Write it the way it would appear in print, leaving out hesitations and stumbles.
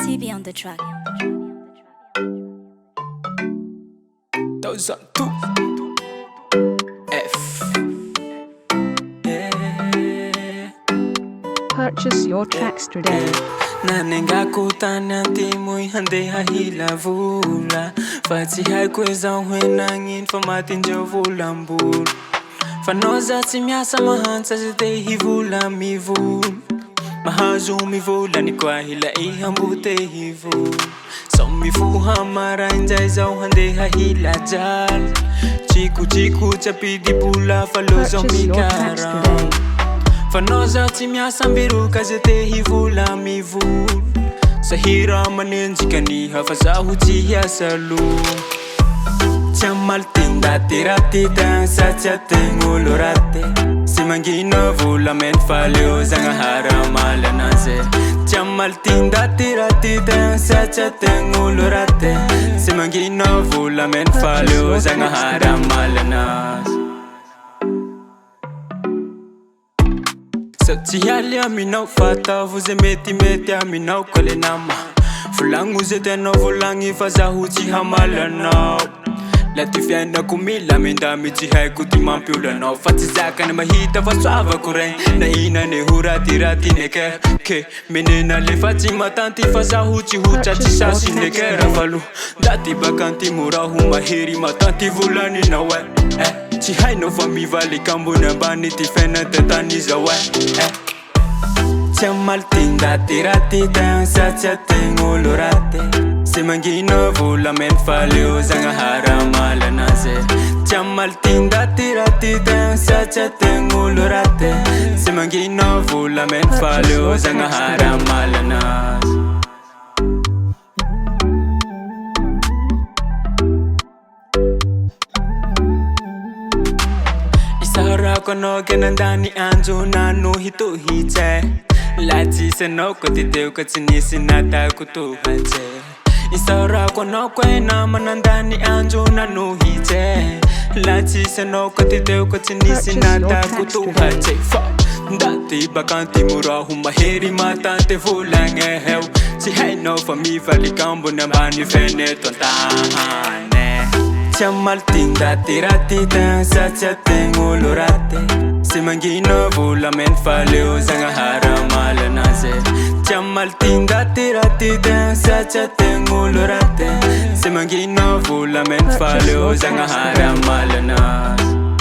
TB on the track. Those are two F. Purchase your tracks today. Nanengako tany antimoy handeha hila vola fa tsy haiko hoe zaho hoe nagnino fa matindreo volambola fa nao za tsy miasa mahantsa za te hivola mivola mahazo mivolany koa hila ihambo te hivola sao mifoha marainjay zaho handeha hila jala tsiko tsapidibola fa lo zaho mikara fa nao zaho tsy miasa mbiroka za te hivola mivola sahira manenjikaniha fa zaho tsy hiasa loha tsy amaly raty tagna satsy ategna olo raty sy mangina vola meny fa leo zagnahary amaly anazy tsy amaly raty tagna satsy ategna olo raty sy mangina vola meny fa leo zagnahary amaly anazy tsy haly aminao fatavo zay mety aminao koa le nama volagno zay tenao volagny fa zaho tsy hamaly anao la ty fiainako milamindamy tsy haiko ty mampiolo anao fa tsy zakany mahita fa soavako regny na inane ho raty neker ke menena le fa tsy matanty fa zaho tsy hotratsy sasy neker valo daty bakanty mora ho mahery matanty volaninao tsy hainao fa mivaly ambony ambany ty fiaina tantany zao tsy amaly raty tagna satsy ategna olo raty sy mangina vola meny fa leo zagnahary amaly anazy tsy amaly raty tagna satsy ategna olo raty sy mangina vola meny fa leo zagnahary amaly anazy isarako anao ke nandany anjo nano hitohitsy la tsisy anao ko teteo ka tsy nisy natako tohatsy isarako anao ko e nama nandany anjo nanohitsy la tsisy anao ko teteo ka tsy nisy natako tohatsy fa ndaty bakanty mora ho mahery matante volagny heo tsy hainao fa mivaly ambony ambany feneto antahane tsy amaly raty tagna satsy ategna olo raty sy mangina vola meny fa leo zagnahary amaly anazy tsy amaly raty tagna satsy ategna olo raty sy mangina vola meny fa leo zagnahary amaly anazy